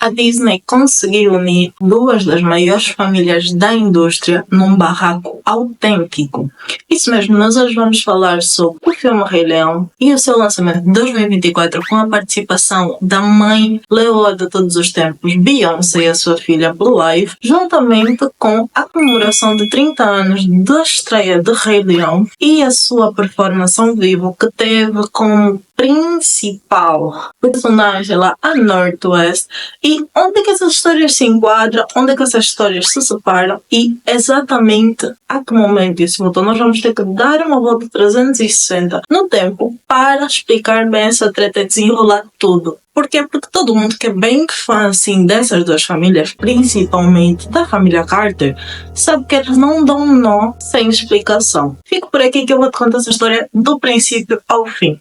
a Disney conseguiu unir duas das maiores famílias da indústria num barraco autêntico. Isso mesmo, nós hoje vamos falar sobre o filme Rei Leão e o seu lançamento de 2024 com a participação da mãe leoa de todos os tempos, Beyoncé, e a sua filha Blue Ivy, juntamente com a comemoração de 30 anos da estreia de Rei Leão e a sua performance ao vivo, que teve como principal personagem lá a Northwest. E onde é que essas histórias se enquadram, onde é que essas histórias se separam e exatamente a que momento isso voltou. Nós vamos ter que dar uma volta de 360 no tempo para explicar bem essa treta e desenrolar tudo. Porquê? Porque todo mundo que é bem fã assim, dessas duas famílias, principalmente da família Carter, sabe que eles não dão nó sem explicação. Fico por aqui que eu vou te contar essa história do princípio ao fim.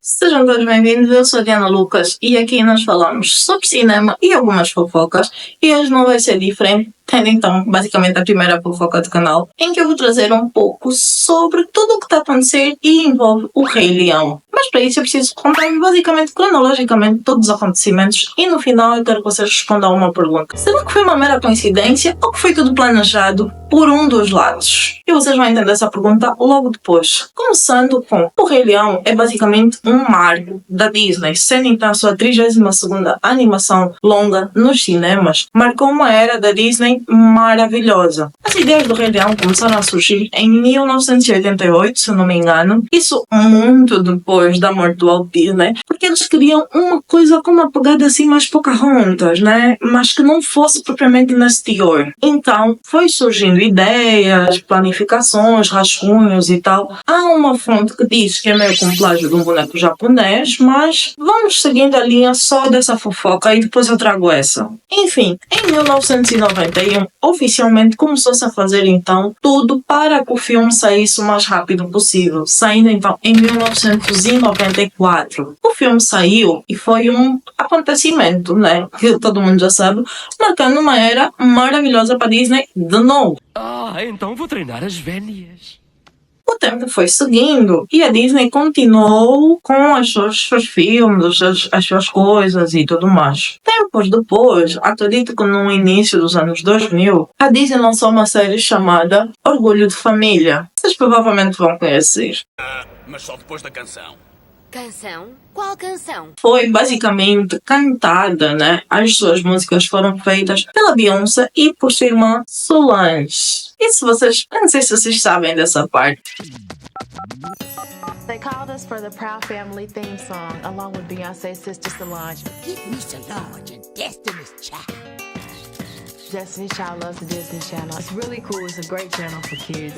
Sejam todos bem-vindos, eu sou a Diana Lucas e aqui nós falamos sobre cinema e algumas fofocas, e hoje não vai ser diferente, tendo então basicamente a primeira fofoca do canal, em que eu vou trazer um pouco sobre tudo o que está a acontecer e envolve o Rei Leão. Mas para isso eu preciso contar basicamente, cronologicamente, todos os acontecimentos e no final eu quero que vocês respondam a uma pergunta. Será que foi uma mera coincidência ou que foi tudo planejado por um dos lados? E vocês vão entender essa pergunta logo depois. Começando com o Rei Leão é basicamente um marco da Disney, sendo então a sua 32ª animação longa nos cinemas, marcou uma era da Disney maravilhosa. As ideias do Rei Leão começaram a surgir em 1988, se não me engano, isso muito depois da morte do Walt Disney, porque eles queriam uma coisa com uma pegada assim mais Pocahontas, né? Mas que não fosse propriamente nesse teor. Então foi surgindo ideias, planificações, rascunhos e tal. Há uma fonte que diz que é meio com plágio de um boneco japonês, mas vamos seguindo a linha só dessa fofoca e depois eu trago essa. Enfim, em 1991, oficialmente começou-se a fazer então tudo para que o filme saísse o mais rápido possível, saindo então em 1994. O filme saiu e foi um acontecimento, né, que todo mundo já sabe, marcando uma era maravilhosa para Disney de novo. Então vou treinar as vénias. O tempo foi seguindo e a Disney continuou com os seus filmes, as suas coisas e tudo mais. Tempos depois, acredito que no início dos anos 2000, a Disney lançou uma série chamada Orgulho de Família. Vocês provavelmente vão conhecer. Mas só depois da canção. Canção? Qual canção? Foi basicamente cantada, né? As suas músicas foram feitas pela Beyoncé e por sua irmã Solange. E se vocês, não sei se vocês sabem dessa parte. They called us for the Proud Family theme song, along with Beyonce's sister Solange. Give me Solange and Destiny's Child. Destiny's Child loves the Disney Channel. It's really cool. It's a great channel for kids.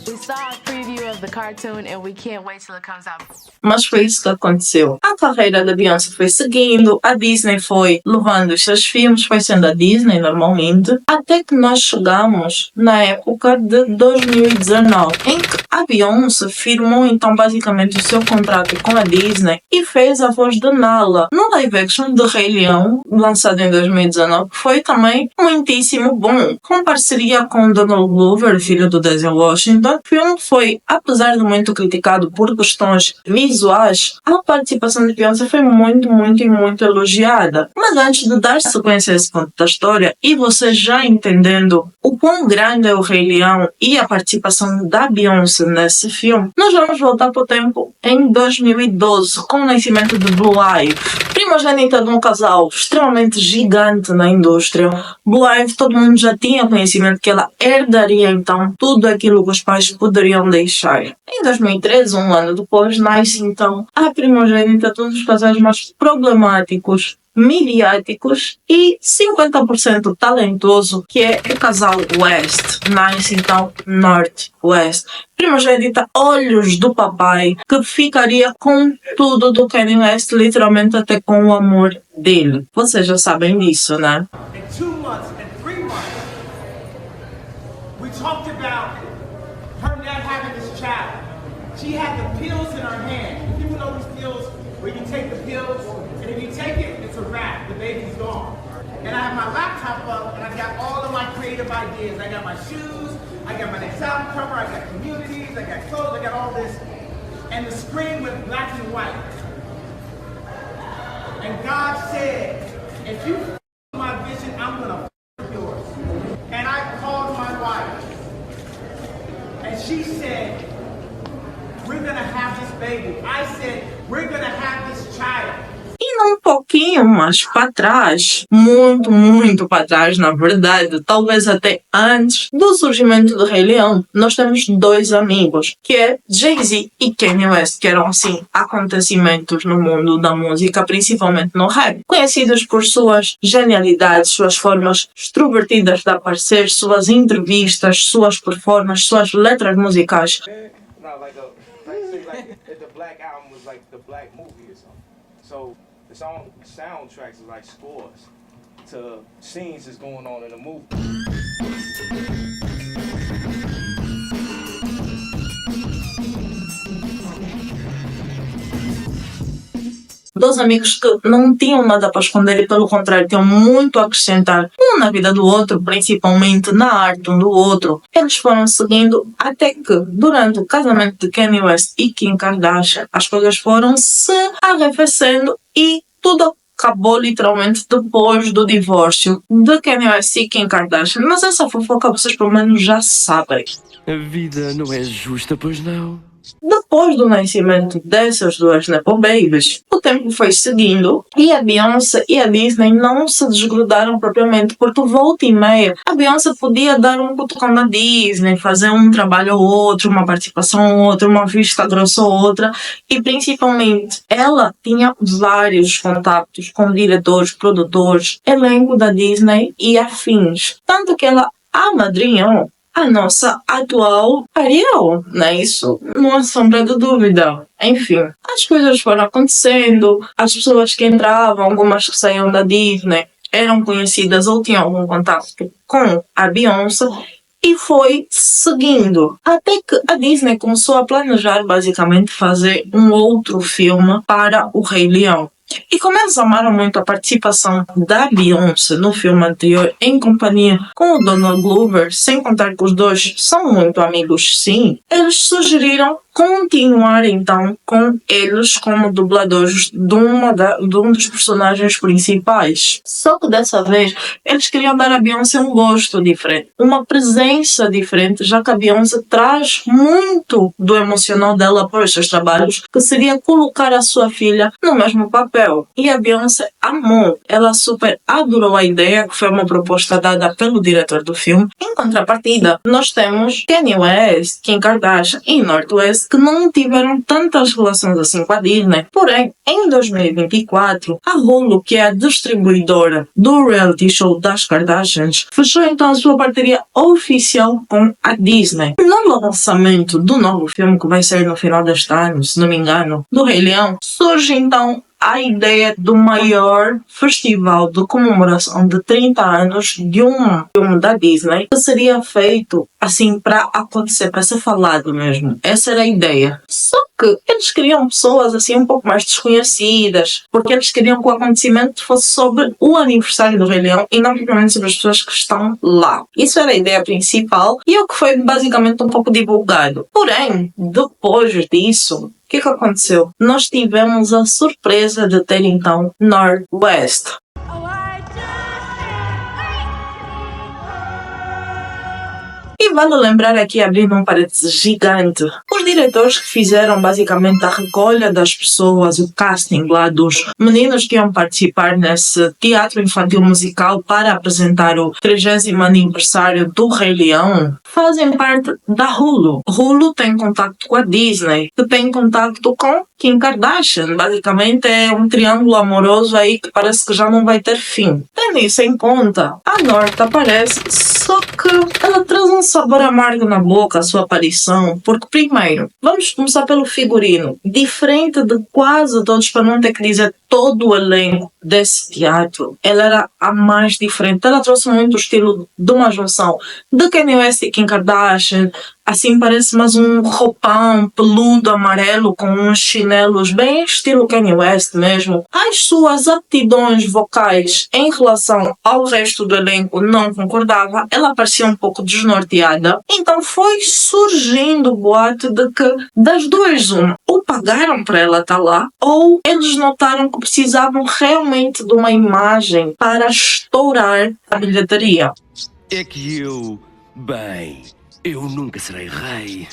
We saw a preview of the cartoon and we can't wait till it comes out. Mas foi isso que aconteceu. A carreira da Beyoncé foi seguindo, a Disney foi levando os seus filmes, foi sendo a Disney normalmente, até que nós chegamos na época de 2019, em que a Beyoncé firmou então basicamente o seu contrato com a Disney e fez a voz de Nala no live action de Rei Leão, lançado em 2019, que foi também muitíssimo bom. Com parceria com Donald Glover, filho do Denzel Washington, o filme foi, apesar de muito criticado por questões visuais, a participação de Beyoncé foi muito elogiada. Mas antes de dar sequência a esse ponto da história, e você já entendendo o quão grande é o Rei Leão e a participação da Beyoncé nesse filme, nós vamos voltar para o tempo em 2012, com o nascimento de Blue Ivy, primogênita de um casal extremamente gigante na indústria. Blue Ivy, todo mundo já tinha conhecimento que ela herdaria então tudo aquilo que os pais poderiam deixar. Em 2013, um ano depois, nasce então a primogênita de um dos casais mais problemáticos, midiáticos e 50% talentoso, que é o casal West. Nasce então Northwest, primogênita olhos do papai, que ficaria com tudo do Kanye West, literalmente até com o amor dele. Vocês já sabem disso, né? In 2 months and 3 months, we talked about her not having this child. She had the pills in her hand. People know these pills where you take the pills, and if you take it, it's a wrap. The baby's gone. And I have my laptop up, and I got all of my creative ideas. I got my shoes, I got my next album cover, I got communities, I got clothes, I got all this. And the screen went black and white. And God said, if you f my vision, I'm gonna f yours. And I called my wife. And she said, we're gonna have this baby. I said, we're gonna have this child. E um pouquinho mais para trás, muito para trás, na verdade, talvez até antes do surgimento do Rei Leão, nós temos dois amigos, que é Jay-Z e Kanye West, que eram, assim, acontecimentos no mundo da música, principalmente no rap, conhecidos por suas genialidades, suas formas extrovertidas de aparecer, suas entrevistas, suas performances, suas letras musicais. No, like if the Black Album was like the Black movie or something. So the soundtracks are like scores to scenes that's going on in the movie. Dois amigos que não tinham nada para esconder e, pelo contrário, tinham muito a acrescentar, um na vida do outro, principalmente na arte um do outro. Eles foram seguindo até que, durante o casamento de Kanye West e Kim Kardashian, as coisas foram se arrefecendo e tudo acabou literalmente depois do divórcio de Kanye West e Kim Kardashian. Mas essa fofoca vocês pelo menos já sabem. A vida não é justa, pois não? Depois do nascimento dessas duas Nepo Babies, o tempo foi seguindo e a Beyoncé e a Disney não se desgrudaram propriamente, porque volta e meia a Beyoncé podia dar um cutucão na Disney, fazer um trabalho ou outro, uma participação ou outra, uma vista grossa ou outra, e principalmente ela tinha vários contatos com diretores, produtores, elenco da Disney e afins, tanto que ela amadrinhou a nossa atual Ariel, não é isso? Não há sombra de dúvida. Enfim, as coisas foram acontecendo, as pessoas que entravam, algumas que saíam da Disney, eram conhecidas ou tinham algum contato com a Beyoncé, e foi seguindo. Até que a Disney começou a planejar basicamente fazer um outro filme para o Rei Leão. E como eles amaram muito a participação da Beyoncé no filme anterior, em companhia com o Donald Glover, sem contar que os dois são muito amigos sim, eles sugeriram continuar então com eles como dubladores de um dos personagens principais. Só que dessa vez eles queriam dar à Beyoncé um gosto diferente, uma presença diferente, já que a Beyoncé traz muito do emocional dela por estes trabalhos, que seria colocar a sua filha no mesmo papel. E a Beyoncé amou, ela super adorou a ideia, que foi uma proposta dada pelo diretor do filme. Em contrapartida, nós temos Kanye West, Kim Kardashian e North West, que não tiveram tantas relações assim com a Disney. Porém, em 2024, a Hulu, que é a distribuidora do reality show das Kardashians, fechou então a sua parceria oficial com a Disney. No lançamento do novo filme, que vai sair no final deste ano, se não me engano, do Rei Leão, surge então a ideia do maior festival de comemoração de 30 anos de um filme da Disney, que seria feito assim para acontecer, para ser falado mesmo. Essa era a ideia. Só que eles queriam pessoas assim um pouco mais desconhecidas, porque eles queriam que o acontecimento fosse sobre o aniversário do Rei Leão e não propriamente sobre as pessoas que estão lá. Isso era a ideia principal e é o que foi basicamente um pouco divulgado. Porém, depois disso, o que aconteceu? Nós tivemos a surpresa de ter então North West. E vale lembrar aqui, abrindo um parênteses gigante, os diretores que fizeram basicamente a recolha das pessoas, o casting lá dos meninos que iam participar nesse teatro infantil musical para apresentar o 30º aniversário do Rei Leão, fazem parte da Hulu. Hulu tem contato com a Disney, que tem contato com Kim Kardashian. Basicamente é um triângulo amoroso aí que parece que já não vai ter fim. Tendo isso em conta, a North aparece, só que ela traz um sabor amargo na boca, a sua aparição, porque primeiro, vamos começar pelo figurino. Diferente de quase todos, para não ter que dizer todo o elenco desse teatro, ela era a mais diferente. Ela trouxe muito o estilo de uma junção de Kanye West e Kim Kardashian. Assim parece mais um roupão peludo amarelo com uns chinelos bem estilo Kanye West mesmo. As suas aptidões vocais em relação ao resto do elenco não concordava. Ela parecia um pouco desnorteada. Então foi surgindo o boato de que das duas uma, ou pagaram para ela estar lá, ou eles notaram que precisavam realmente de uma imagem para estourar a bilheteria. É que eu nunca serei rei.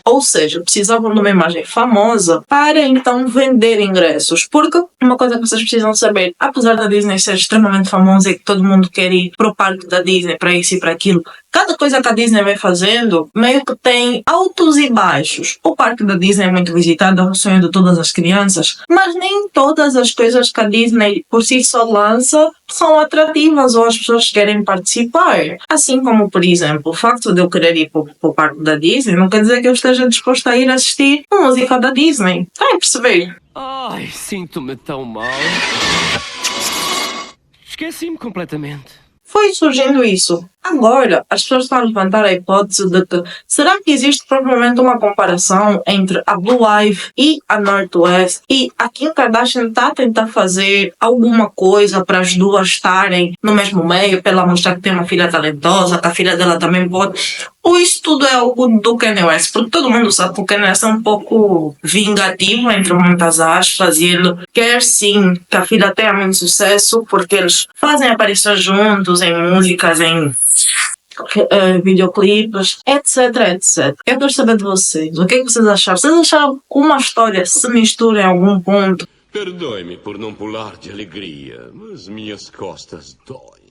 Ou seja, precisavam de uma imagem famosa para então vender ingressos. Porque uma coisa que vocês precisam saber, apesar da Disney ser extremamente famosa e que todo mundo quer ir para o parque da Disney, para isso e para aquilo, cada coisa que a Disney vai fazendo meio que tem altos e baixos. O parque da Disney é muito visitado, é o sonho de todas as crianças, mas nem todas as coisas que a Disney por si só lança são atrativas ou as pessoas querem participar. Assim como, por exemplo, o facto de eu querer ir para o parque da Disney não quer dizer que eu esteja disposta a ir assistir uma música da Disney. Está a perceber? Ai, sinto-me tão mal. Esqueci-me completamente. Foi surgindo isso. Agora, as pessoas estão a levantar a hipótese de que será que existe provavelmente uma comparação entre a Blue Ivy e a Northwest e a Kim Kardashian está a tentar fazer alguma coisa para as duas estarem no mesmo meio, para ela mostrar que tem uma filha talentosa, que a filha dela também pode. Ou isso tudo é algo do Kanye West? Porque todo mundo sabe que o Kanye West é um pouco vingativo, entre muitas aspas, e ele quer sim que a filha tenha muito sucesso, porque eles fazem aparições juntos em músicas, em videoclipes, etc, etc. Eu quero saber de vocês. O que é que vocês acharam? Vocês acharam que uma história se mistura em algum ponto? Perdoe-me por não pular de alegria, mas minhas costas doem.